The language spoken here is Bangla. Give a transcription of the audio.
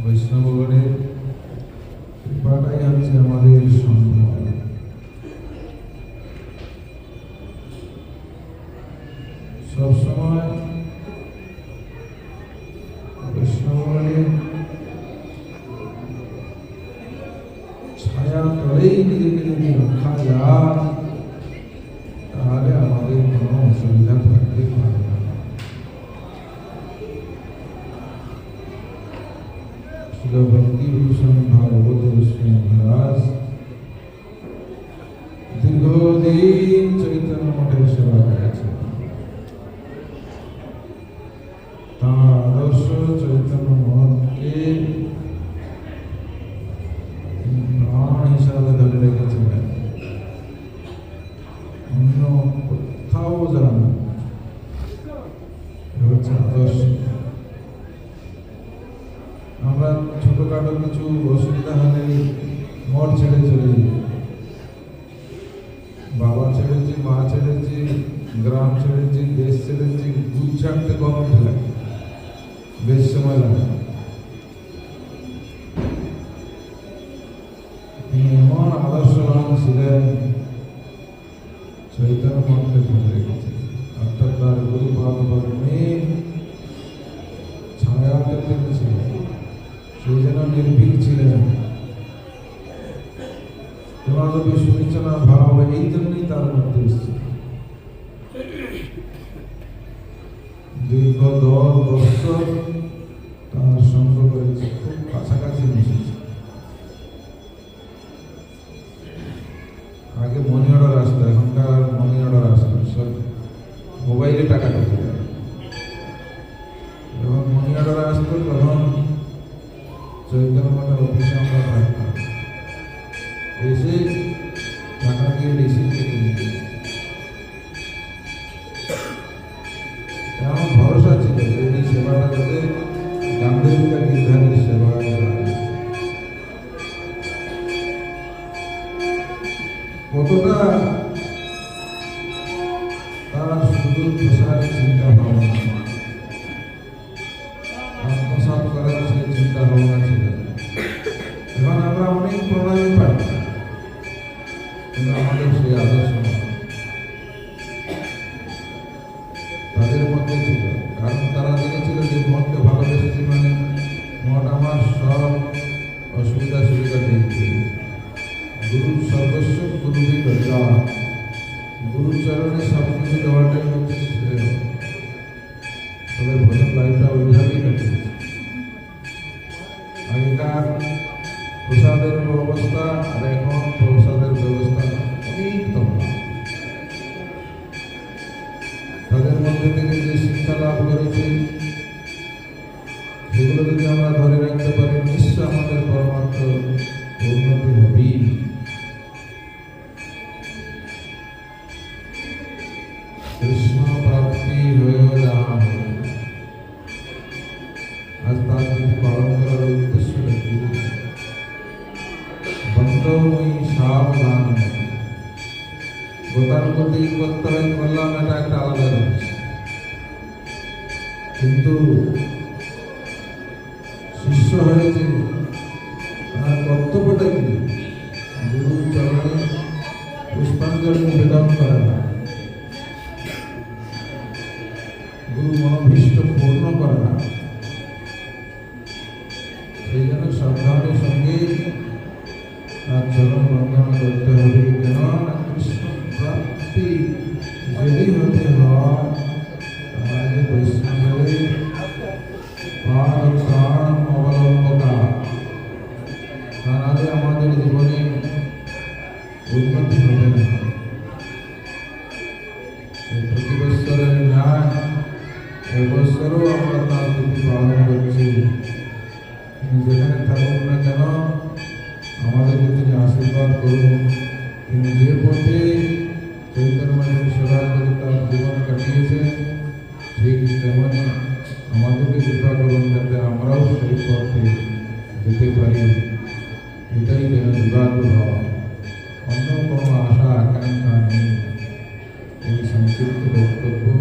বৈষ্ণবগণের কৃপাটাই হচ্ছে আমাদের সম্ভব। সবসময় বৈষ্ণবগণের ছায়া তলেই নিজেকে যদি রক্ষা যায় তাহলে আমাদের কোনো অসুবিধা থাকতে পারে না। ভক্তিভূষণ ভাগবত গোস্বামী মহারাজ দীর্ঘদিন চৈতন্য মঠের সেবা করেছেন। তাঁর আদর্শ চৈতন্য মঠকে প্রাণ হিসাবে ধরে রেখেছিলেন, অন্য কোথাও যান হচ্ছে আদর্শ। আমরা ছোটখাটো কিছু অসুবিধা হলে মঠ ছেড়ে চলে যাই, বাবা ছেড়েছি, মা ছেড়েছি, গ্রাম ছেড়েছি, দেশ ছেড়েছি, দূর ছাড়তে কম লাগে, বেশ সময় লাগে। তিনি এমন আদর্শবান ছিলেন, চৈতন্য মঠকে ধরে রেখেছেন, অর্থাৎ তার গুরুপাদ বর্ণের ছায়াতে তিনি ছিলেন। সেই জন্য নির্ভীক ছিলেন, তোমাদের সুবিচনা ভাব এই জন্যই তার মধ্যে এসেছে। দীর্ঘ 10 বছর তার সঙ্গ করেছে, খুব কাছাকাছি মিশেছে। আগে মানি অর্ডার আসতো, এখনকার মানি অর্ডার আসতো সব মোবাইলে টাকা ঢুকে যায়। যখন মানি অর্ডার আসতো তখন চৈতন্য মঠের অফিসে আমরা থাকতাম, এসে টাকা দিয়ে রিসিভ করে নিয়ে আমার ভরসা ছিল যে এই সেবাটা যাতে গান্ধীজিকা গিরধারীর সেবা। কতটা তার সুদূর প্রসারী চিন্তা ভাবনা, আত্মসাৎ করার সেই চিন্তা ভাবনা ছিল। এখন আমরা অনেক প্রণামী পাই, কিন্তু আমাদের সেই আদর্শ তাদের মধ্যে ছিল। কারণ তারা জেনেছিল যে মঠকে ভালোবেসেছি মানে মঠ আমার সব অসুবিধা সুবিধা দেখবে। গুরু সর্বস্ব গুরুকে দেওয়া, গুরু চরণে সব কিছু দেওয়াটাই হচ্ছে শ্রেয়। তবে ভজন লাইফটা ওইভাবেই কাটিয়েছে। আগেকার প্রসাদের ব্যবস্থা আর এখন প্রসাদের ব্যবস্থা অনেক তফাৎ। তাদের মধ্যে থেকে যে শিক্ষা লাভ করেছে সেগুলো যদি আমরা ধরে রাখতে পারি, নিশ্চয় আমাদের পরমার্থ উন্নতি হবেই। কৃষ্ণ প্রাপ্তি হয়েও যাওয়া হবে। আজ তার যদি পালন করার উদ্দেশ্য রাখি, বন্ধময়ী সাবধান গতানুগতিক করতে হয়, করলাম, এটা একটা আলাদা জিনিস। কিন্তু শিষ্য হয়েছে, তার কর্তব্যটা কি? গুরু চরণে বৈষ্ণবদের নিবেদন করে না, গুরু মনোভীষ্ট পূর্ণ করে না। সেই জন্য সাবধানের সঙ্গে তার চরণ বন্দনা করতে হবে। কেননা কৃষ্ণ প্রাপ্তি যদি হতে হয় তাহলে বৈষ্ণবের পার প্রাণ অবলম্বকা, তা নাহলে আমাদের জীবনে উন্নতি হবে না। প্রতি বৎসরের ন্যায় এবছরও আমরা তার তিথি পালন করছি। তিনি যেখানে থাকুন না কেন আমাদেরকে তিনি আশীর্বাদ করুন। তিনি যে পথে চৈতন্য মায়ের সেবা করে তার জীবন কাটিয়েছেন, ঠিক তেমনি আমাদেরকে কৃপা করুন যাতে আমরাও সেই পথে যেতে পারি। এটাই যেন বিবাদ হওয়া, অন্য কোনো আশা আকাঙ্ক্ষা নেই। এই সংক্ষিপ্ত বক্তব্য